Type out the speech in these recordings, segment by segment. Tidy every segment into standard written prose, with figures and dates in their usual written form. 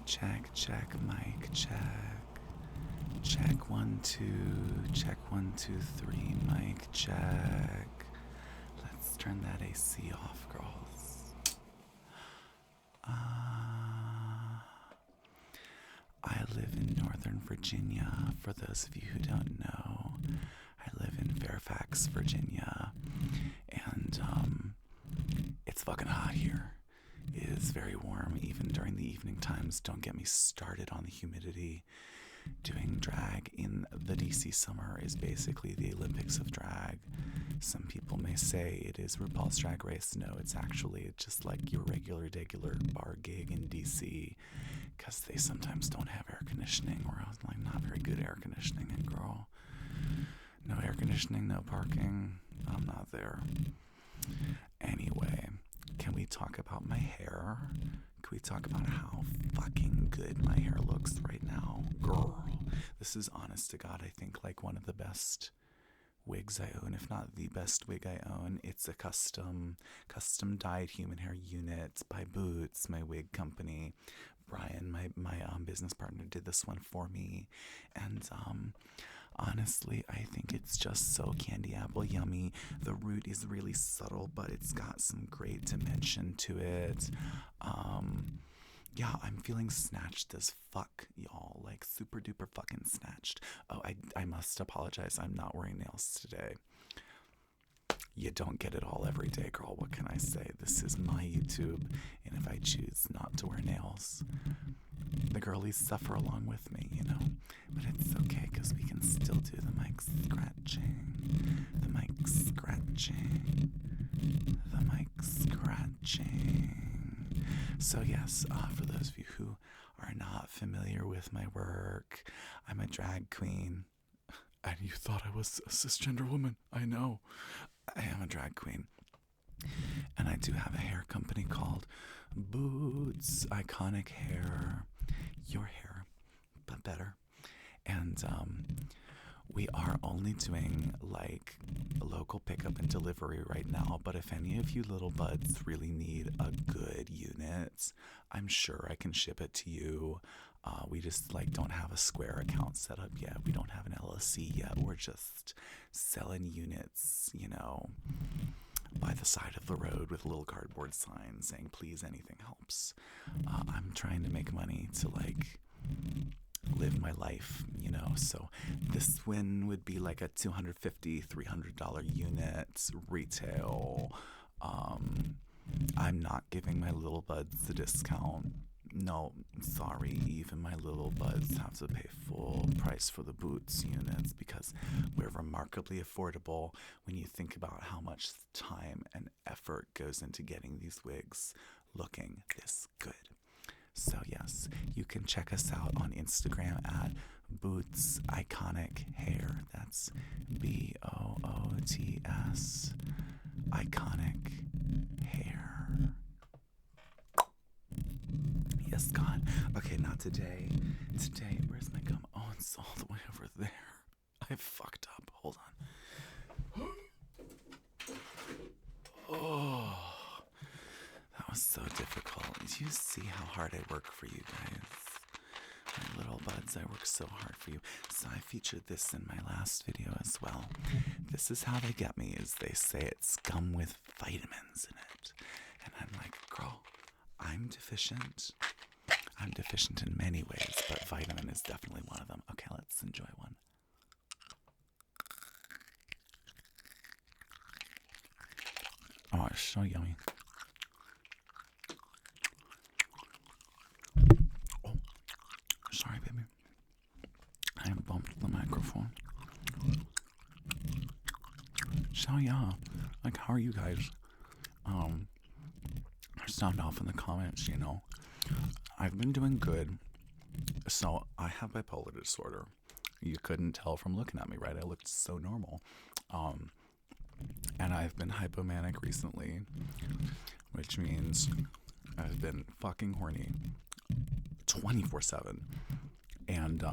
Check, check, mic, check. Check 1, 2, check 1, 2, 3, mic, check. Let's turn that AC off, girls. I live in Northern Virginia. For those of you who don't know, I live in Fairfax, Virginia, and it's fucking hot here. It is very warm, even during the evening times. Don't get me started on the humidity. Doing drag in the DC summer is basically the Olympics of drag. Some people may say it is RuPaul's Drag Race. No, it's actually just like your regular bar gig in DC, because they sometimes don't have air conditioning, or like not very good air conditioning. And girl, no air conditioning, no parking. I'm not there. Anyway, can we talk about my hair? Can we talk about how fucking good my hair looks right now? Girl, this is honest to God, I think like one of the best wigs I own, if not the best wig I own. It's a custom dyed human hair unit by Boots, my wig company. Brian, my business partner, did this one for me, and honestly, I think it's just so candy apple yummy. The root is really subtle, but it's got some great dimension to it. Yeah, I'm feeling snatched as fuck, y'all. Like super duper fucking snatched. Oh, I must apologize. I'm not wearing nails today. You don't get it all every day, girl. What can I say? This is my YouTube, and if I choose not to wear nails, the girlies suffer along with me, you know? But it's okay, because we can still do the mic scratching. The mic scratching. The mic scratching. So yes, for those of you who are not familiar with my work, I'm a drag queen. And you thought I was a cisgender woman. I know. I am a drag queen. And I do have a hair company called Boots Iconic Hair. Your hair, but better. And we are only doing like a local pickup and delivery right now, but if any of you little buds really need a good unit, I'm sure I can ship it to you. We just like don't have a Square account set up yet. We don't have an LLC yet. We're just selling units, you know, by the side of the road with a little cardboard sign saying, please, anything helps. I'm trying to make money to like live my life, you know, so this win would be like a $250, $300 unit retail. I'm not giving my little buds the discount. No, sorry, even my little buds have to pay full price for the Boots units, because we're remarkably affordable when you think about how much time and effort goes into getting these wigs looking this good. So yes, you can check us out on Instagram at Boots Iconic Hair. That's BOOTS Iconic Hair. Yes, God. Okay, not today. Today, where's my gum? Oh, it's all the way over there. I fucked up. Hold on. Oh, that was so difficult. Do you see how hard I work for you guys? My little buds, I work so hard for you. So I featured this in my last video as well. This is how they get me, is they say it's gum with vitamins in it. And I'm like, girl, I'm deficient. I'm deficient in many ways, but vitamin is definitely one of them. Okay, let's enjoy one. Oh, it's so yummy. Oh, sorry, baby. I bumped the microphone. So yeah, like, how are you guys? Sound off in the comments, you know. I've been doing good. So I have bipolar disorder. You couldn't tell from looking at me, right? I looked so normal. And I've been hypomanic recently, which means I've been fucking horny 24/7. And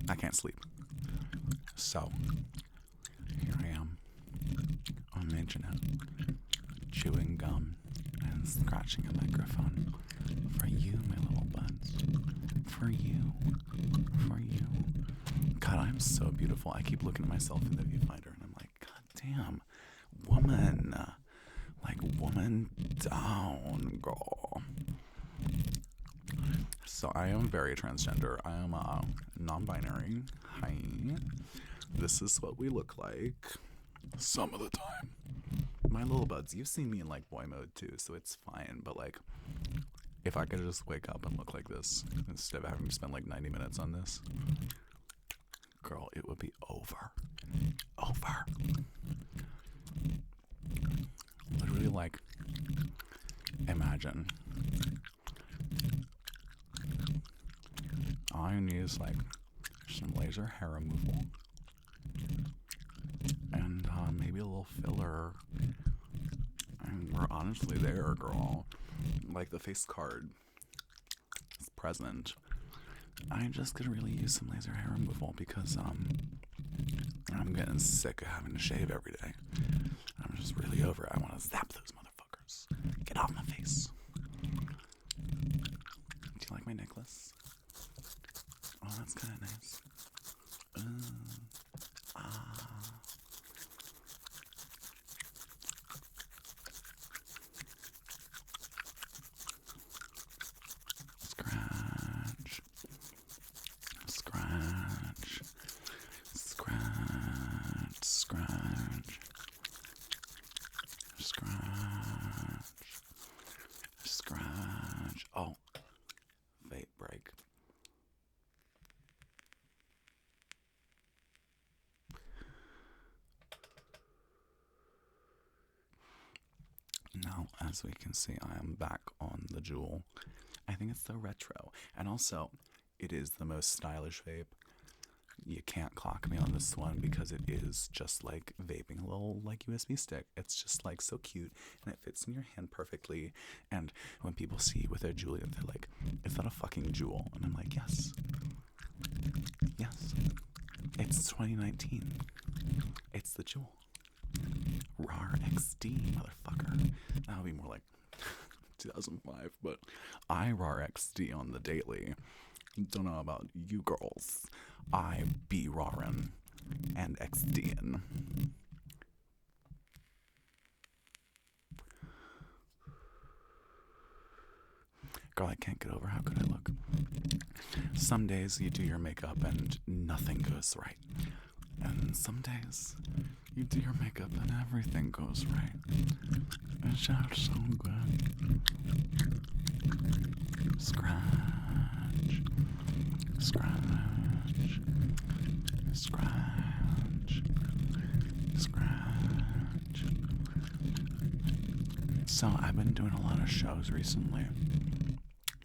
I can't sleep. So here I am on the internet, chewing gum and scratching a microphone. For you, my little buds. For you. For you. God, I'm so beautiful. I keep looking at myself in the viewfinder and I'm like, God damn, woman. Like, woman down, girl. So I am very transgender. I am non-binary. Hi. This is what we look like some of the time. My little buds, you've seen me in like boy mode too, so it's fine. But like, if I could just wake up and look like this instead of having to spend like 90 minutes on this, girl, it would be over. Over. Literally, like, imagine. All you need is like some laser hair removal and maybe a little filler, and we're honestly there, girl. Like, the face card is present. I just could really use some laser hair removal because I'm getting sick of having to shave every day. I'm just really over it. I want to zap those motherfuckers. Get off my face. Do you like my necklace? Oh, that's kind of nice. Scratch. Scratch. Scratch. Scratch. Scratch. Scratch. Oh, vape break. Now, as we can see, I am back on the Juul. I think it's so retro. And also, it is the most stylish vape. You can't clock me on this one because it is just like vaping a little like USB stick. It's just like so cute and it fits in your hand perfectly. And when people see you with their Juul, they're like, is that a fucking Juul? And I'm like, yes. Yes. It's 2019. It's the Juul. RAR XD, motherfucker. That would be more like 2005, but I RAR XD on the daily. Don't know about you girls. I be RARin' and XDin'. Girl, I can't get over how good I look. Some days you do your makeup and nothing goes right. And some days you do your makeup and everything goes right. It sounds so good. Scratch. Scratch. Scratch. Scratch. So I've been doing a lot of shows recently.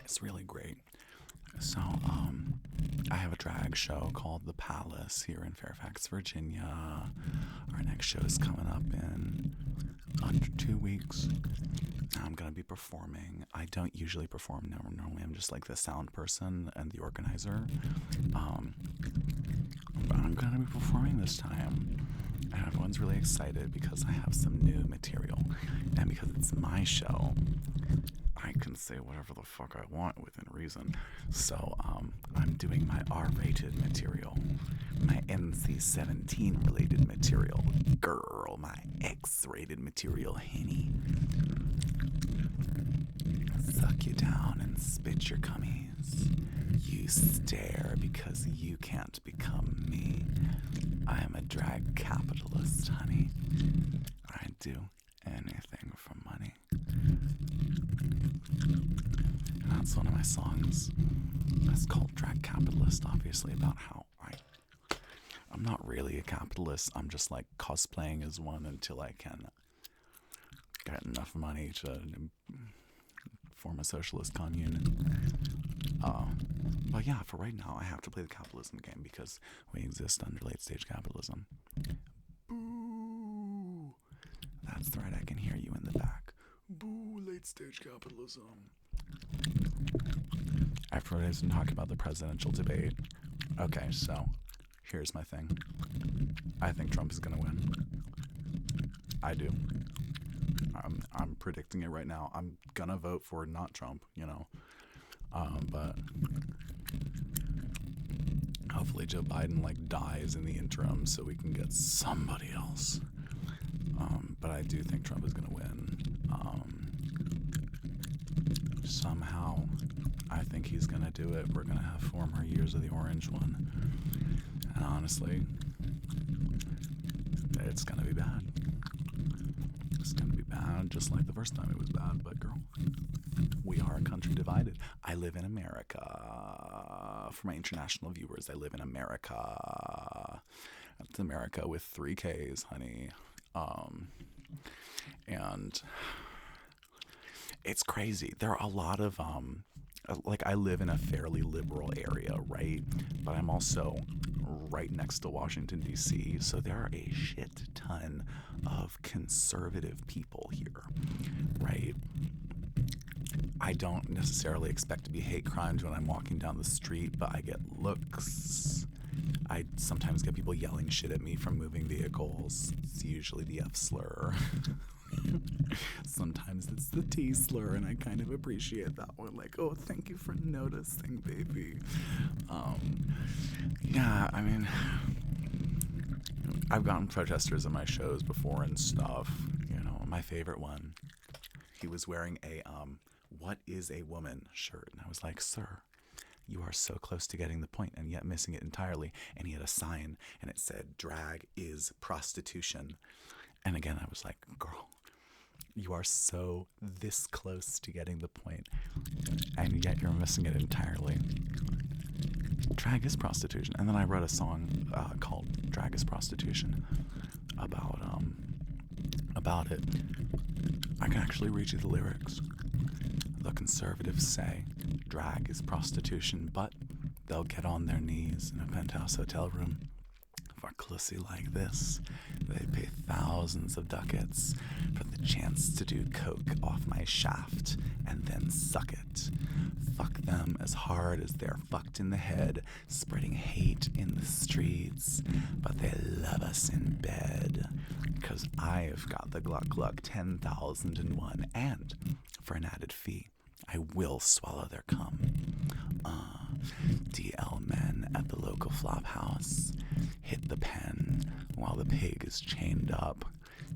It's really great. So, I have a drag show called The Palace here in Fairfax, Virginia. Our next show is coming up in under 2 weeks. I'm going to be performing. I don't usually perform. Normally I'm just like the sound person and the organizer. But I'm going to be performing this time. And everyone's really excited because I have some new material. And because it's my show, I can say whatever the fuck I want within reason. So, I'm doing my R-rated material, my NC-17 related material, girl, my X-rated material, henny. Suck you down and spit your cummies. You stare because you can't become me. I am a drag capitalist, honey. I do anything for money. And that's one of my songs. It's called Drag Capitalist, obviously, about how I'm not really a capitalist. I'm just like cosplaying as one until I can get enough money to form a socialist commune. But yeah, for right now, I have to play the capitalism game because we exist under late stage capitalism. Boo! That's right, I can hear you in the back. Boo, late stage capitalism. Everybody's been talking about the presidential debate. Okay, so here's my thing. I think Trump is gonna win. I do. I'm predicting it right now. I'm gonna vote for not Trump, you know. But hopefully Joe Biden like dies in the interim so we can get somebody else. But I do think Trump is gonna win. Somehow, I think he's gonna do it. We're gonna have 4 more years of the orange one. And honestly, it's gonna be bad. It's gonna be bad, just like the first time it was bad. But girl, we are a country divided. I live in America. For my international viewers, I live in America. That's America with 3 Ks, honey. And it's crazy. There are a lot of like, I live in a fairly liberal area, right? But I'm also right next to Washington, D.C., so there are a shit ton of conservative people here, right? I don't necessarily expect to be hate crimes when I'm walking down the street, but I get looks. I sometimes get people yelling shit at me from moving vehicles. It's usually the F slur. Sometimes it's the T slur, and I kind of appreciate that one. Like, oh, thank you for noticing, baby. Yeah, I mean, I've gotten protesters at my shows before and stuff. You know, my favorite one, he was wearing a "What is a woman?" shirt, and I was like, sir, you are so close to getting the point and yet missing it entirely. And he had a sign, and it said, "Drag is prostitution." And again, I was like, girl, you are so this close to getting the point, and yet you're missing it entirely. Drag is prostitution. And then I wrote a song called "Drag is Prostitution" about it. I can actually read you the lyrics. The conservatives say drag is prostitution, but they'll get on their knees in a penthouse hotel room for clissy like this. They pay thousands of ducats for the chance to do coke off my shaft and then suck it. Fuck them as hard as they're fucked in the head, spreading hate in the streets, but they love us in bed. 'Cause I've got the Gluck Gluck 10,001, and for an added fee, I will swallow their cum. DL men at the local flop house, hit the pen while the pig is chained up.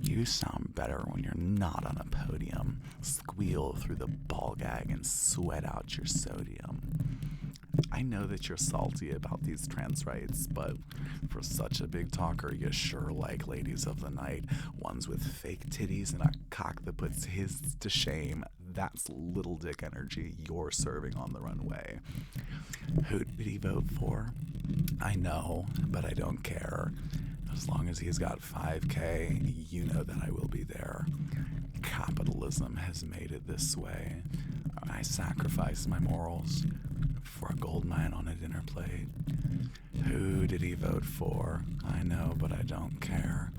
You sound better when you're not on a podium. Squeal through the ball gag and sweat out your sodium. I know that you're salty about these trans rights, but for such a big talker, you sure like ladies of the night. Ones with fake titties and a cock that puts his to shame. That's little dick energy you're serving on the runway. Who did he vote for? I know, but I don't care. As long as he's got 5K, you know that I will be there. Capitalism has made it this way. I sacrifice my morals for a gold mine on a dinner plate. Who did he vote for? I know, but I don't care.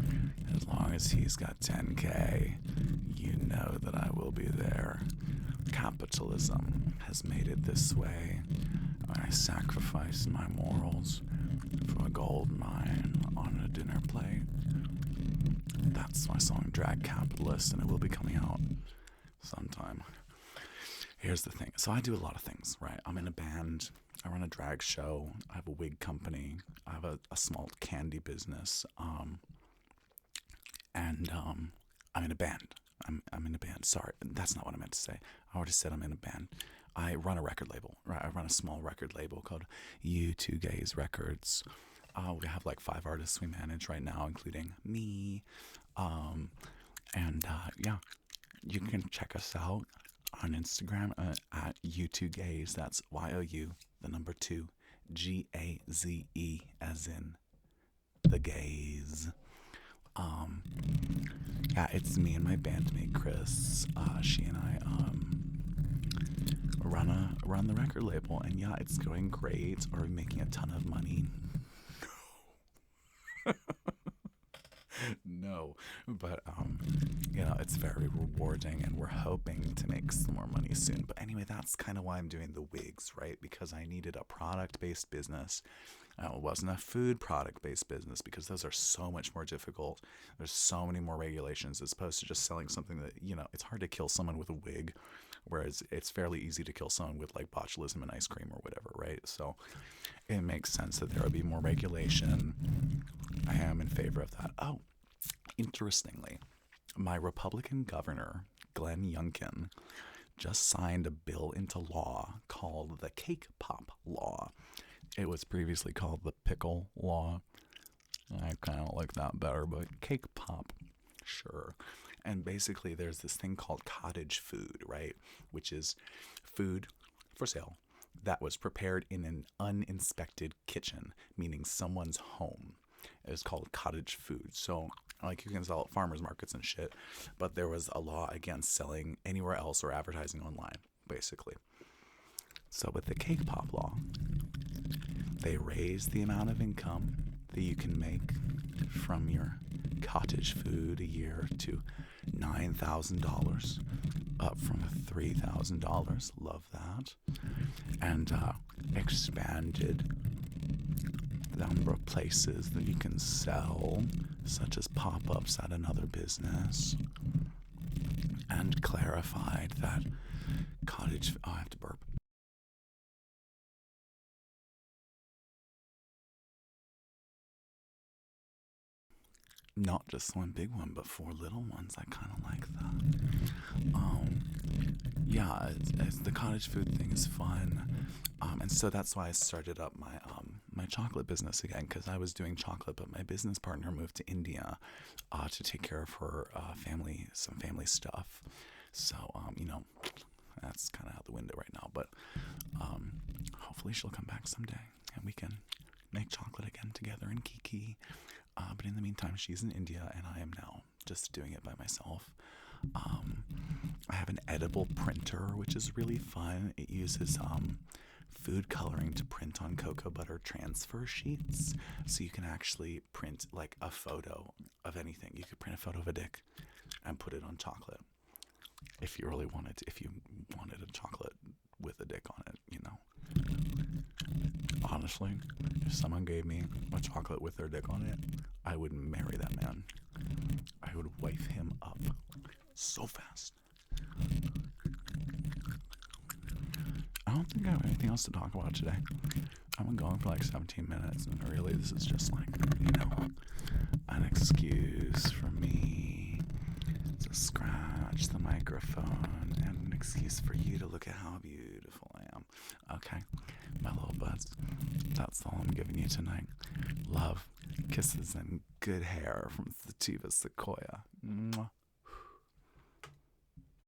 As long as he's got 10K, you know that I will be there. Capitalism has made it this way. I sacrifice my morals for a gold mine on a dinner plate. That's my song, Drag Capitalist, and it will be coming out sometime. Here's the thing. So I do a lot of things, right? I'm in a band. I run a drag show. I have a wig company. I have a small candy business. And I'm in a band. I'm in a band. Sorry, that's not what I meant to say. I already said I'm in a band. I run a record label, right? I run a small record label called U2 Gays Records. We have like 5 artists we manage right now, including me. Yeah, you can check us out on Instagram at U2 Gays. That's YOU, the number 2, GAZE, as in the gays. Yeah, it's me and my bandmate Chris. She and I run the record label, and yeah, it's going great. Are we making a ton of money? know. But, it's very rewarding, and we're hoping to make some more money soon. But anyway, that's kind of why I'm doing the wigs, right? Because I needed a product-based business. It wasn't a food product-based business, because those are so much more difficult. There's so many more regulations as opposed to just selling something that, it's hard to kill someone with a wig, whereas it's fairly easy to kill someone with like botulism and ice cream or whatever, right? So it makes sense that there would be more regulation. I am in favor of that. Oh, interestingly, my Republican governor, Glenn Youngkin, just signed a bill into law called the Cake Pop Law. It was previously called the Pickle Law. I kind of like that better, but Cake Pop, sure. And basically, there's this thing called cottage food, right? Which is food for sale that was prepared in an uninspected kitchen, meaning someone's home. It's called cottage food. So, like, you can sell at farmers markets and shit, but there was a law against selling anywhere else or advertising online, basically. So with the Cake Pop Law, they raised the amount of income that you can make from your cottage food a year to $9,000, up from $3,000. Love that. And expanded the number of places that you can sell, such as pop-ups at another business, and clarified that cottage... Oh, I have to burp. Not just one big one, but 4 little ones. I kind of like that. Yeah, it's the cottage food thing is fun. And so that's why I started up my chocolate business again, because I was doing chocolate, but my business partner moved to India to take care of her some family stuff. So, that's kind of out the window right now. But hopefully she'll come back someday, and we can make chocolate again together in Kiki. But in the meantime, she's in India, and I am now just doing it by myself. I have an edible printer, which is really fun. It uses food coloring to print on cocoa butter transfer sheets. So you can actually print like a photo of anything. You could print a photo of a dick and put it on chocolate. If you really wanted to, if you wanted a chocolate with a dick on it, Honestly, if someone gave me a chocolate with their dick on it, I would marry that man. I would wife him up so fast. I don't think I have anything else to talk about today. I've been going for like 17 minutes, and really this is just like, an excuse for me to scratch the microphone, and an excuse for you to look at how beautiful I am. Okay, my little buds, that's all I'm giving you tonight. Love, kisses, and good hair from Sativa Sequoia. Mwah.